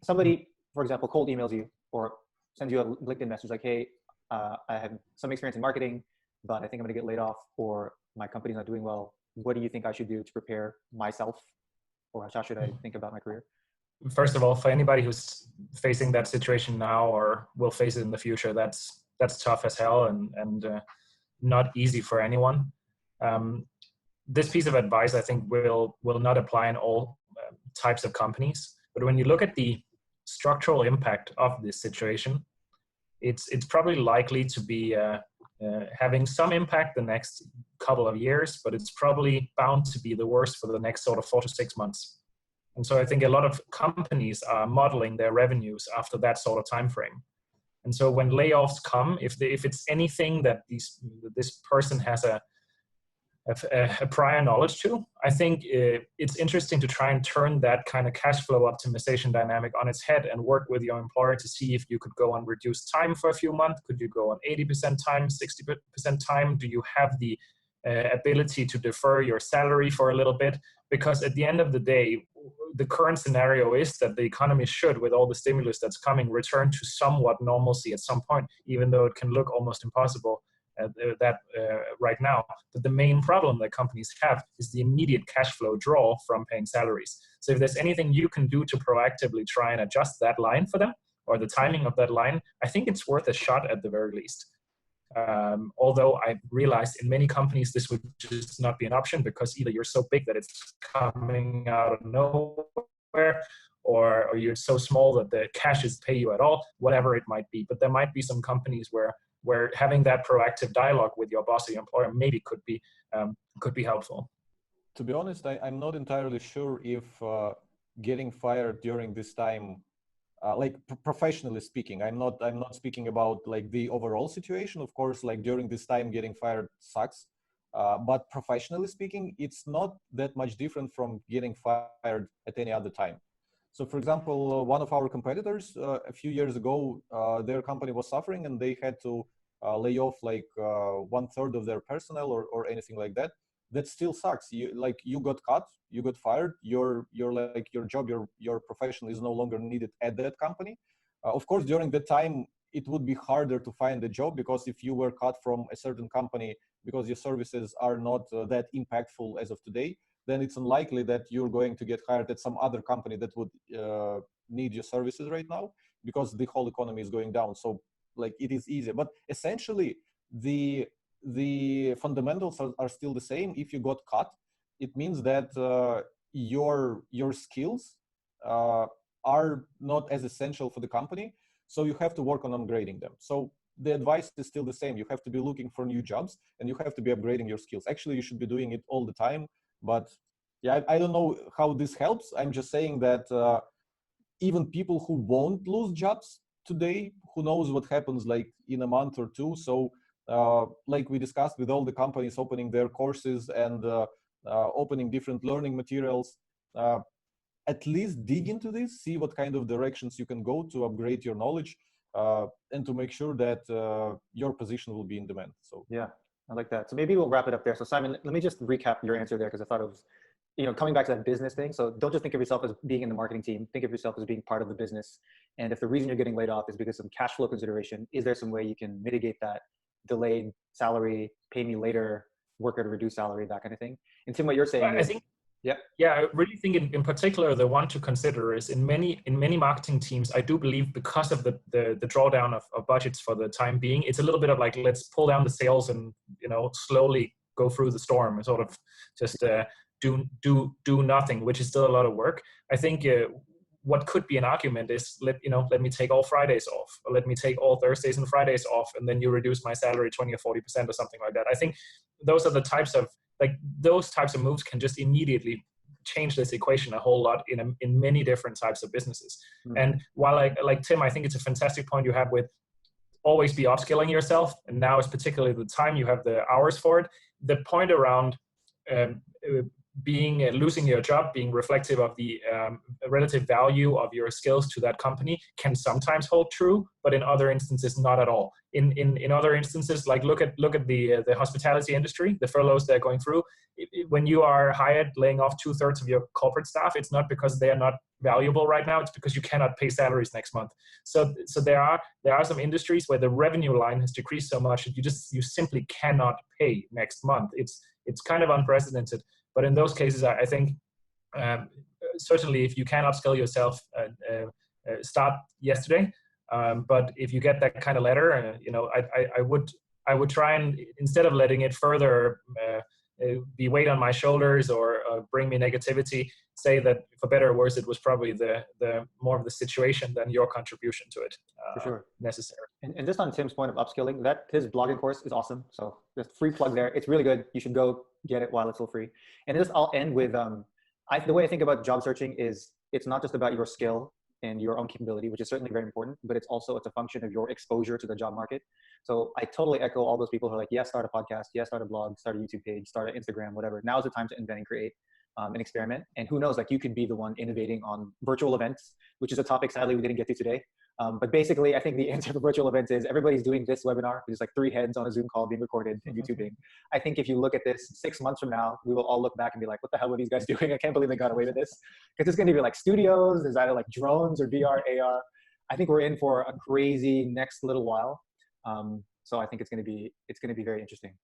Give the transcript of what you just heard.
somebody, for example, cold emails you or sends you a LinkedIn message like, hey, I have some experience in marketing, but I think I'm going to get laid off, or my company's not doing well. What do you think I should do to prepare myself, or how should I think about my career? First of all, for anybody who's facing that situation now or will face it in the future, that's tough as hell and not easy for anyone. This piece of advice, I think, will not apply in all types of companies. But when you look at the structural impact of this situation, it's probably likely to be having some impact the next couple of years, but it's probably bound to be the worst for the next sort of 4 to 6 months. And so I think a lot of companies are modeling their revenues after that sort of time frame. And so when layoffs come, if it's anything that this person has a prior knowledge to, I think it's interesting to try and turn that kind of cash flow optimization dynamic on its head and work with your employer to see if you could go on reduced time for a few months. Could you go on 80% time, 60% time? Do you have the ability to defer your salary for a little bit? Because at the end of the day, the current scenario is that the economy should, with all the stimulus that's coming, return to somewhat normalcy at some point, even though it can look almost impossible right now. But the main problem that companies have is the immediate cash flow draw from paying salaries. So if there's anything you can do to proactively try and adjust that line for them, or the timing of that line, I think it's worth a shot at the very least. Although I realize in many companies this would just not be an option, because either you're so big that it's coming out of nowhere, or you're so small that the cash is pay you at all, whatever it might be. But there might be some companies where having that proactive dialogue with your boss or your employer maybe could be helpful. To be honest, I'm not entirely sure if getting fired during this time, like professionally speaking, I'm not speaking about like the overall situation. Of course, like during this time, getting fired sucks. But professionally speaking, it's not that much different from getting fired at any other time. So for example, one of our competitors a few years ago, their company was suffering and they had to lay off like 1/3 of their personnel or anything like that. That still sucks. You got cut, you got fired, your job, your profession is no longer needed at that company. Of course, during that time, it would be harder to find a job, because if you were cut from a certain company because your services are not that impactful as of today, then it's unlikely that you're going to get hired at some other company that would need your services right now, because the whole economy is going down. So like it is easier, but essentially the fundamentals are still the same. If you got cut, it means that your skills are not as essential for the company, so you have to work on upgrading them. So the advice is still the same. You have to be looking for new jobs and you have to be upgrading your skills. Actually, you should be doing it all the time. But yeah, I don't know how this helps. I'm just saying that even people who won't lose jobs today, who knows what happens like in a month or two. So like we discussed, with all the companies opening their courses and opening different learning materials, at least dig into this, see what kind of directions you can go to upgrade your knowledge, and to make sure that your position will be in demand. So yeah, I like that. So maybe we'll wrap it up there. So Simon, let me just recap your answer there, because I thought it was, coming back to that business thing. So don't just think of yourself as being in the marketing team. Think of yourself as being part of the business. And if the reason you're getting laid off is because of some cash flow consideration, is there some way you can mitigate that? Delayed salary, pay me later, work at a reduced salary, that kind of thing. And Tim, what you're saying is, I really think in particular, the one to consider is in many marketing teams, I do believe, because of the drawdown of budgets for the time being, it's a little bit of like, let's pull down the sails and slowly go through the storm and sort of just do nothing, which is still a lot of work. I think what could be an argument is let me take all Fridays off, or let me take all Thursdays and Fridays off, and then you reduce my salary 20 or 40% or something like that. I think those are the types of moves can just immediately change this equation a whole lot in many different types of businesses. Mm-hmm. And while like Tim, I think it's a fantastic point you have with always be upskilling yourself, and now is particularly the time you have the hours for it. The point around losing your job being reflective of the relative value of your skills to that company can sometimes hold true, but in other instances not at all. In other instances, like look at the hospitality industry, the furloughs they're going through. When you are hired, laying off 2/3 of your corporate staff, it's not because they are not valuable right now, it's because you cannot pay salaries next month. So there are some industries where the revenue line has decreased so much that you simply cannot pay next month. It's kind of unprecedented. But in those cases, I think certainly if you can upskill yourself, start yesterday. But if you get that kind of letter, I would try and, instead of letting it further be weight on my shoulders or bring me negativity, say that for better or worse, it was probably the more of the situation than your contribution to it. For sure. Necessary. And just on Tim's point of upskilling, his blogging course is awesome. So just free plug there. It's really good. You should go get it while it's still free. And just I'll end with the way I think about job searching is it's not just about your skill and your own capability, which is certainly very important, but it's a function of your exposure to the job market. So I totally echo all those people who are like, yes, start a podcast, yes, start a blog, start a YouTube page, start an Instagram, whatever. Now is the time to invent and create and experiment. And who knows, like you could be the one innovating on virtual events, which is a topic sadly we didn't get to today. But basically, I think the answer for virtual events is everybody's doing this webinar. There's like 3 heads on a Zoom call being recorded and YouTubing. I think if you look at this 6 months from now, we will all look back and be like, what the hell were these guys doing? I can't believe they got away with this. Because it's going to be like studios. There's either like drones or VR, AR. I think we're in for a crazy next little while. So I think it's going to be very interesting.